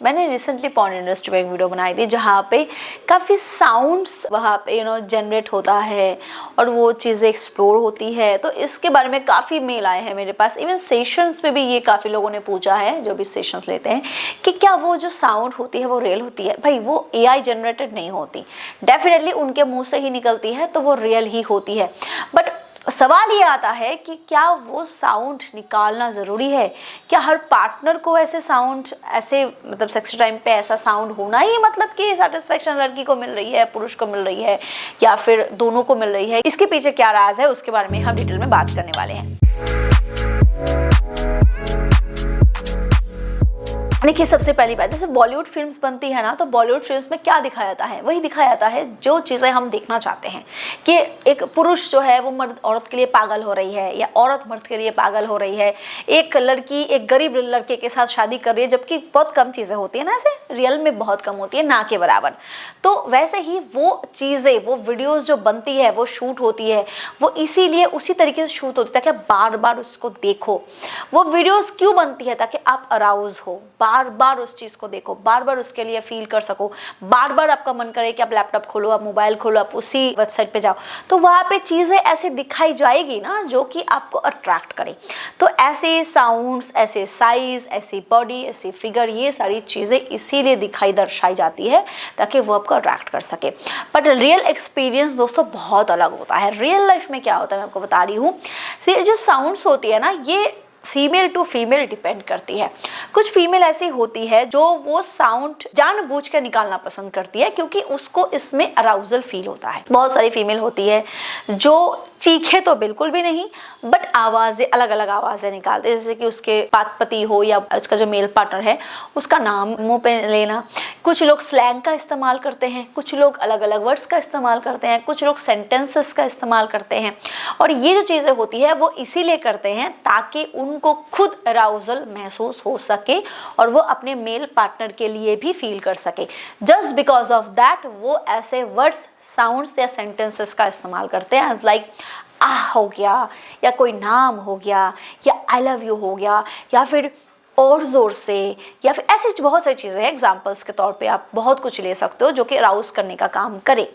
मैंने recently porn industry में एक वीडियो बनाई थी जहाँ पे काफ़ी साउंड्स वहाँ पे जनरेट होता है और वो चीज़ें एक्सप्लोर होती है। तो इसके बारे में काफ़ी मेल आए हैं मेरे पास। इवन सेशंस में भी ये काफ़ी लोगों ने पूछा है जो भी सेशंस लेते हैं कि क्या वो जो साउंड होती है वो रियल होती है। भाई वो AI जनरेटेड नहीं होती, डेफिनेटली उनके मुँह से ही निकलती है तो वो रियल ही होती है। बट सवाल ये आता है कि क्या वो साउंड निकालना ज़रूरी है? क्या हर पार्टनर को ऐसे साउंड, ऐसे मतलब सेक्स टाइम पे ऐसा साउंड होना ही मतलब कि सेटिस्फेक्शन लड़की को मिल रही है, पुरुष को मिल रही है, या फिर दोनों को मिल रही है? इसके पीछे क्या राज है उसके बारे में हम डिटेल में बात करने वाले हैं। देखिए, सबसे पहली बात, जैसे बॉलीवुड फिल्म्स बनती है ना, तो बॉलीवुड फिल्म्स में क्या दिखाया जाता है? वही दिखाया जाता है जो चीज़ें हम देखना चाहते हैं कि एक पुरुष जो है वो मर्द औरत के लिए पागल हो रही है या औरत मर्द के लिए पागल हो रही है, एक लड़की एक गरीब लड़के के साथ शादी कर रही है, जबकि बहुत कम चीज़ें होती है ना, ऐसे रियल में बहुत कम होती है, ना के बराबर। तो वैसे ही वो चीज़ें, वो वीडियोज़ जो बनती है, वो शूट होती है, वो इसीलिए उसी तरीके से शूट होती है ताकि बार बार उसको देखो। वो वीडियोज़ क्यों बनती है? ताकि आप अराउज हो, बार बार उस चीज़ को देखो, बार बार उसके लिए फील कर सको, बार बार आपका मन करे कि आप लैपटॉप खोलो, आप मोबाइल खोलो, आप उसी वेबसाइट पे जाओ, तो वहाँ पे चीज़ें ऐसे दिखाई जाएगी ना जो कि आपको अट्रैक्ट करे। तो ऐसे साउंड्स, ऐसे साइज, ऐसी बॉडी, ऐसी फिगर, ये सारी चीज़ें इसीलिए दिखाई दर्शाई जाती है ताकि वो आपको अट्रैक्ट कर सके। बट रियल एक्सपीरियंस दोस्तों बहुत अलग होता है। रियल लाइफ में क्या होता है मैं आपको बता रही हूँ। जो साउंड्स होती है ना, ये फीमेल टू फीमेल डिपेंड करती है। कुछ फीमेल ऐसी होती है जो वो साउंड जानबूझ कर निकालना पसंद करती है क्योंकि उसको इसमें अराउजल फील होता है। बहुत सारी फीमेल होती है जो चीखे तो बिल्कुल भी नहीं, बट आवाज़ें, अलग अलग आवाज़ें निकालते हैं, जैसे कि उसके पति हो या उसका जो मेल पार्टनर है उसका नाम मुंह पे लेना। कुछ लोग स्लैंग का इस्तेमाल करते हैं, कुछ लोग अलग अलग वर्ड्स का इस्तेमाल करते हैं, कुछ लोग सेंटेंसेस का इस्तेमाल करते हैं। और ये जो चीज़ें होती है वो इसीलिए करते हैं ताकि उनको खुद अराउजल महसूस हो सके और वो अपने मेल पार्टनर के लिए भी फील कर सके। जस्ट बिकॉज ऑफ दैट वो ऐसे वर्ड्स, साउंड्स या सेंटेंसेस का इस्तेमाल करते हैं, एज लाइक हो गया, या कोई नाम हो गया, या आई लव यू हो गया, या फिर और ज़ोर से, या फिर ऐसी बहुत सारी चीज़ें हैं। एग्जाम्पल्स के तौर पे आप बहुत कुछ ले सकते हो जो कि अराउज करने का काम करे।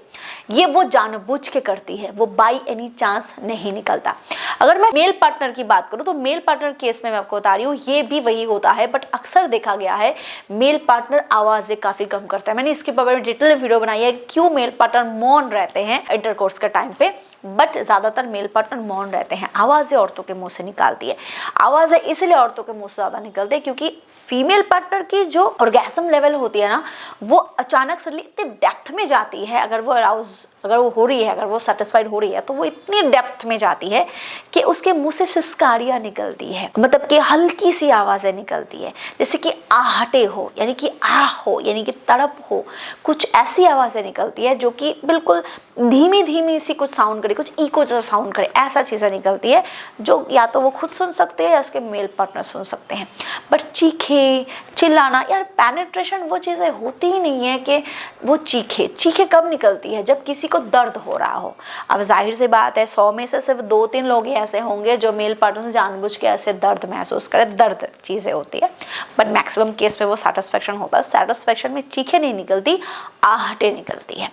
ये वो जानबूझ के करती है, वो बाई एनी चांस नहीं निकलता। अगर मैं मेल पार्टनर की बात करूँ तो मेल पार्टनर केस में मैं आपको बता रही हूँ ये भी वही होता है, बट अक्सर देखा गया है मेल पार्टनर आवाज़ें काफ़ी कम करता है। मैंने इसके बारे में डिटेल में वीडियो बनाई है क्यों मेल पार्टनर मौन रहते हैं इंटरकोर्स के टाइम पे, बट ज़्यादातर मेल पार्टनर मौन रहते हैं। आवाज़ें औरतों के मुंह से निकालती है। आवाज़ें इसलिए औरतों के मुंह से ज़्यादा निकलती है क्योंकि फीमेल पार्टनर की जो ऑर्गेज़म लेवल होती है ना, वो अचानक से इतनी डेप्थ में जाती है। अगर वो अराउज, अगर वो हो रही है, अगर वो सेटिस्फाइड हो रही है, तो वो इतनी डेप्थ में जाती है कि उसके मुंह से सिसकारियाँ निकलती है, मतलब कि हल्की सी आवाज़ें निकलती है, जैसे कि आहटे हो, यानी कि आह हो, यानी कि तड़प हो। कुछ ऐसी आवाज़ें निकलती है जो कि बिल्कुल धीमी धीमी सी कुछ साउंड करे, कुछ इको जैसा साउंड करे, ऐसा चीज़ें निकलती है जो या तो वो खुद सुन सकते हैं या उसके मेल पार्टनर सुन सकते हैं। बट चीखे, चिल्लाना, यार पेनिट्रेशन वो चीज़ें होती ही नहीं है कि वो चीखे कब निकलती है? जब किसी को दर्द हो रहा हो। अब जाहिर सी बात है 100 में से सिर्फ 2-3 लोग ही ऐसे होंगे जो मेल पार्टनर से जानबूझ के ऐसे दर्द महसूस करें। दर्द चीज़ें होती है, बट मैक्सिमम केस में वो सेटिस्फेक्शन होता है। सेटिस्फेक्शन में चीखें नहीं निकलती, आहटें निकलती है,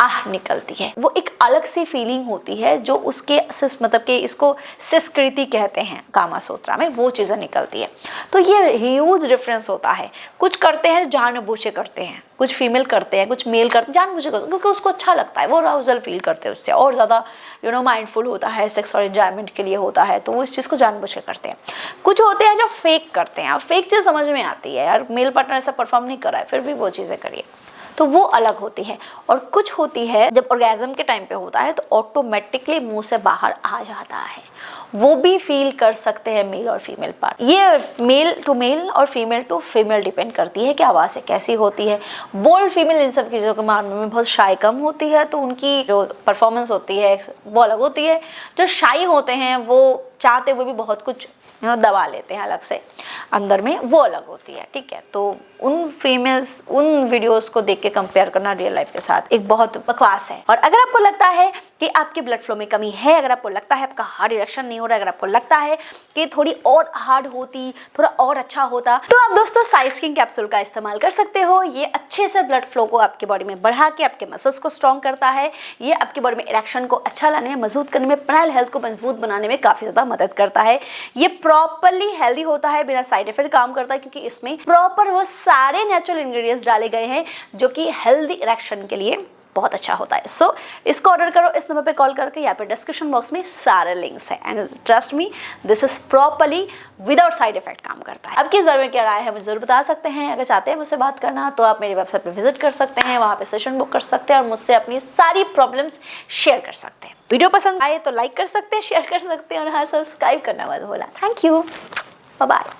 आह निकलती है। वो एक अलग सी फीलिंग होती है जो उसके मतलब कि इसको सिस्कृति कहते हैं कामासूत्रा में, वो चीज़ें निकलती है। तो ये ह्यूज डिफरेंस होता है। कुछ करते हैं जानबूझ के करते हैं, कुछ फीमेल करते हैं, कुछ मेल करते हैं जानबूझ के, क्योंकि उसको अच्छा लगता है, वो अराउजल फील करते हैं उससे, और ज़्यादा माइंडफुल होता है, सेक्स और एंजॉयमेंट के लिए होता है, तो वो इस चीज़ को जानबूझ के करते हैं। कुछ होते हैं जो फेक करते हैं। अब फेक चीज़ समझ में आती है, यार मेल पार्टनर ऐसा परफॉर्म नहीं कर रहा है फिर भी वो चीज़ें करिए, तो वो अलग होती है। और कुछ होती है जब ऑर्गेज़म के टाइम पे होता है तो ऑटोमेटिकली मुंह से बाहर आ जाता है, वो भी फील कर सकते हैं मेल और फीमेल पार्ट। ये मेल टू मेल और फीमेल टू फीमेल डिपेंड करती है कि आवाज़ें कैसी होती है। बोल्ड फीमेल इन सब चीज़ों के मामले में बहुत शाई कम होती है, तो उनकी जो परफॉर्मेंस होती है वो अलग होती है। जो शाई होते हैं वो चाहते हुए भी बहुत कुछ दबा लेते हैं अलग से अंदर में, वो अलग होती है, ठीक है। तो उन फीमेल्स उन वीडियोस को देख के कंपेयर करना रियल लाइफ के साथ एक बहुत बकवास है। और अगर आपको लगता है कि आपके ब्लड फ्लो में कमी है, अगर आपको लगता है आपका हार्ट इरेक्शन नहीं हो रहा है, अगर आपको लगता है कि थोड़ी और हार्ड होती, थोड़ा और अच्छा होता, तो आप दोस्तों साई स्किन कैप्सूल का इस्तेमाल कर सकते हो। ये अच्छे से ब्लड फ्लो को आपके बॉडी में बढ़ा के आपके मसल्स को स्ट्रॉन्ग करता है। ये आपकी बॉडी में इरेक्शन को अच्छा लाने में, मजबूत करने में, पेनियल हेल्थ को मजबूत बनाने में काफी ज्यादा मदद करता है। ये प्रॉपरली हेल्दी होता है, बिना साइड इफेक्ट काम करता है, क्योंकि इसमें प्रॉपर वो सारे नेचुरल इंग्रेडिएंट्स डाले गए हैं जो कि हेल्दी इरेक्शन के लिए बहुत अच्छा होता है। सो इसको ऑर्डर करो इस नंबर पे कॉल करके, यहाँ पे डिस्क्रिप्शन बॉक्स में सारे लिंक्स हैं। And trust me, this is properly without side effect काम करता है। अब किस बारे में क्या राय है मुझे जरूर बता सकते हैं। अगर चाहते हैं मुझसे बात करना तो आप मेरी वेबसाइट पे विजिट कर सकते हैं, वहाँ पे सेशन बुक कर सकते हैं और मुझसे अपनी सारी प्रॉब्लम्स शेयर कर सकते हैं। वीडियो पसंद आए तो लाइक कर सकते हैं, शेयर कर सकते हैं और हाँ, सब्सक्राइब करना मत भूलना। Thank you, bye bye.